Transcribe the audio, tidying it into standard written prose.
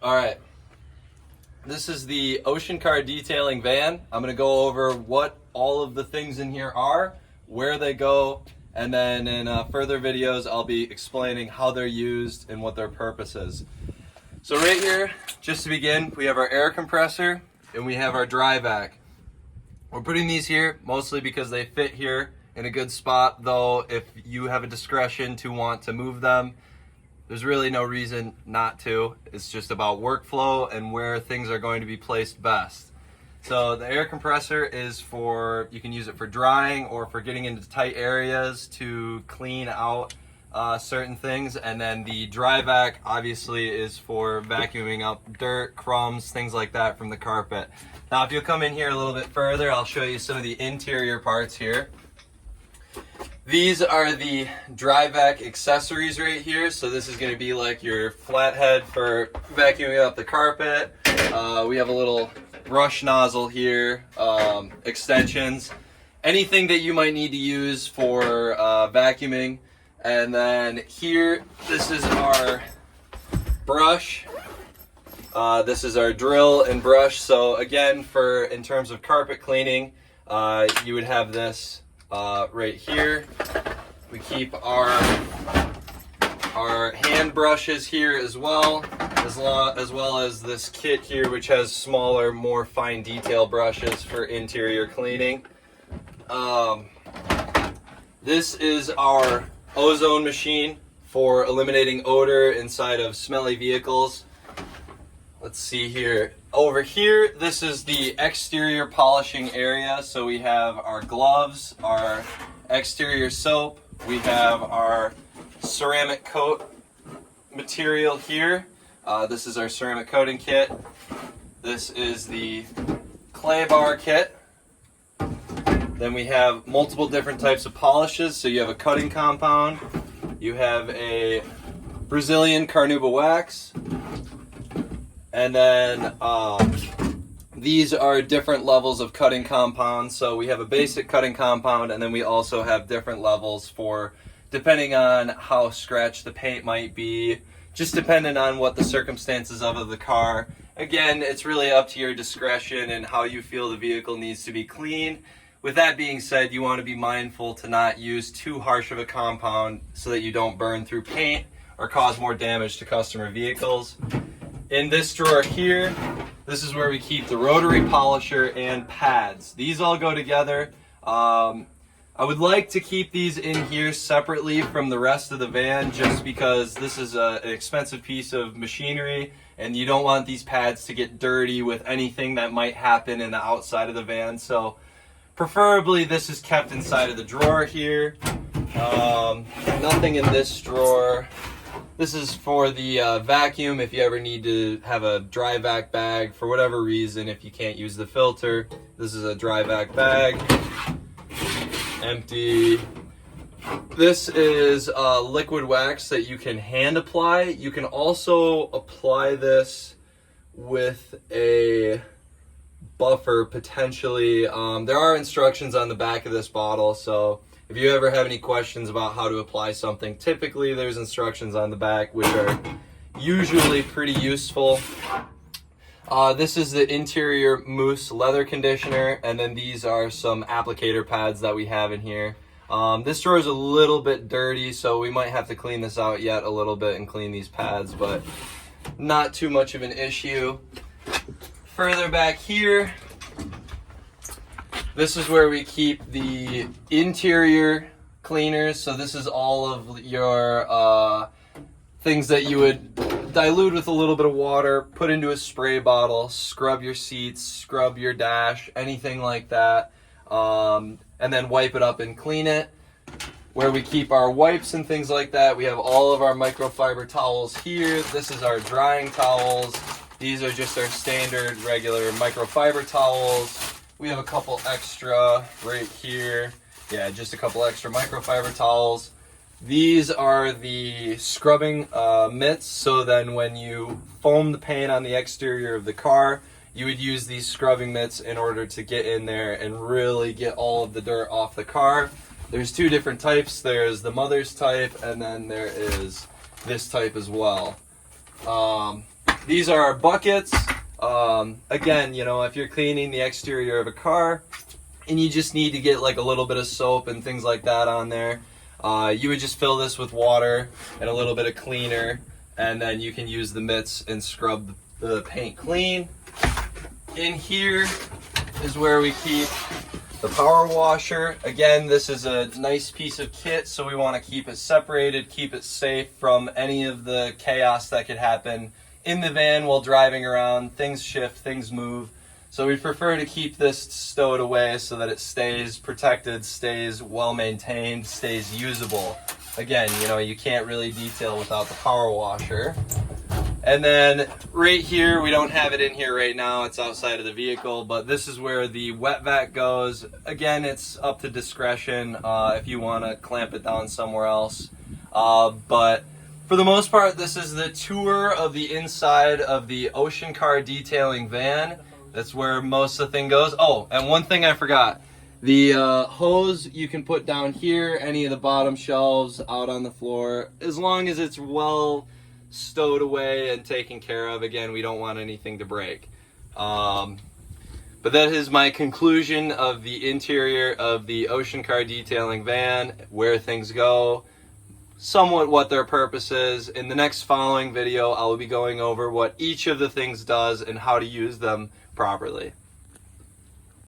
All right. This is the Ocean Car Detailing van. I'm going to go over what all of the things in here are, where they go, and then in further videos I'll be explaining how they're used and what their purpose is. So right here, just to begin, we have our air compressor and we have our dry vac. We're putting these here mostly because they fit here in a good spot, though if you have a discretion to want to move them, there's really no reason not to. It's just about workflow and where things are going to be placed best. So the air compressor is for, you can use it for drying or for getting into tight areas to clean out certain things. And then the dry vac obviously is for vacuuming up dirt, crumbs, things like that from the carpet. Now if you'll come in here a little bit further, I'll show you some of the interior parts here. These are the dry vac accessories right here. So this is going to be like your flathead for vacuuming up the carpet. We have a little brush nozzle here, extensions, anything that you might need to use for vacuuming. And then here, this is our brush. This is our drill and brush. So again, in terms of carpet cleaning, you would have this right here. We keep our hand brushes here as well as this kit here, which has smaller, more fine detail brushes for interior cleaning. This is our ozone machine for eliminating odor inside of smelly vehicles. Let's see here. Over here, this is the exterior polishing area. So we have our gloves, our exterior soap, we have our ceramic coat material here. This is our ceramic coating kit. This is the clay bar kit. Then we have multiple different types of polishes. So you have a cutting compound, you have a Brazilian carnauba wax, and then these are different levels of cutting compounds. So we have a basic cutting compound, and then we also have different levels for, depending on how scratched the paint might be, just depending on what the circumstances of the car. Again, it's really up to your discretion and how you feel the vehicle needs to be cleaned. With that being said, you want to be mindful to not use too harsh of a compound so that you don't burn through paint or cause more damage to customer vehicles. In this drawer here, this is where we keep the rotary polisher and pads. These all go together. I would like to keep these in here separately from the rest of the van, just because this is an expensive piece of machinery and you don't want these pads to get dirty with anything that might happen in the outside of the van. So preferably this is kept inside of the drawer here. Nothing in this drawer. This is for the vacuum if you ever need to have a dry vac bag for whatever reason. If you can't use the filter, this is a dry vac bag. Empty. This is liquid wax that you can hand apply. You can also apply this with a buffer potentially. There are instructions on the back of this bottle, so if you ever have any questions about how to apply something, typically there's instructions on the back, which are usually pretty useful. This is the interior mousse leather conditioner, and then these are some applicator pads that we have in here. This drawer is a little bit dirty, so we might have to clean this out yet a little bit and clean these pads, but not too much of an issue. Further back here, this is where we keep the interior cleaners. So this is all of your things that you would dilute with a little bit of water, put into a spray bottle, scrub your seats, scrub your dash, anything like that, and then wipe it up and clean it. Where we keep our wipes and things like that, we have all of our microfiber towels here. This is our drying towels. These are just our standard regular microfiber towels. We have a couple extra right here. Yeah, just a couple extra microfiber towels. These are the scrubbing mitts, so then when you foam the paint on the exterior of the car, you would use these scrubbing mitts in order to get in there and really get all of the dirt off the car. There's two different types. There's the mother's type, and then there is this type as well. These are our buckets. Again, you know, if you're cleaning the exterior of a car and you just need to get like a little bit of soap and things like that on there, you would just fill this with water and a little bit of cleaner, and then you can use the mitts and scrub the paint clean. In here is where we keep the power washer. Again, this is a nice piece of kit, so we want to keep it separated, keep it safe from any of the chaos that could happen in the van while driving around. Things shift, things move. So we prefer to keep this stowed away so that it stays protected, stays well maintained, stays usable. Again, you know, you can't really detail without the power washer. And then right here, we don't have it in here right now, it's outside of the vehicle, but this is where the wet vac goes. Again, it's up to discretion if you want to clamp it down somewhere else. But for the most part, this is the tour of the inside of the Ocean Car Detailing van. That's where most of the thing goes. Oh, and one thing I forgot. The hose you can put down here, any of the bottom shelves, out on the floor, as long as it's well stowed away and taken care of. Again, we don't want anything to break. But that is my conclusion of the interior of the Ocean Car Detailing van, where things go, somewhat what their purpose is. In the next following video, I will be going over what each of the things does and how to use them properly.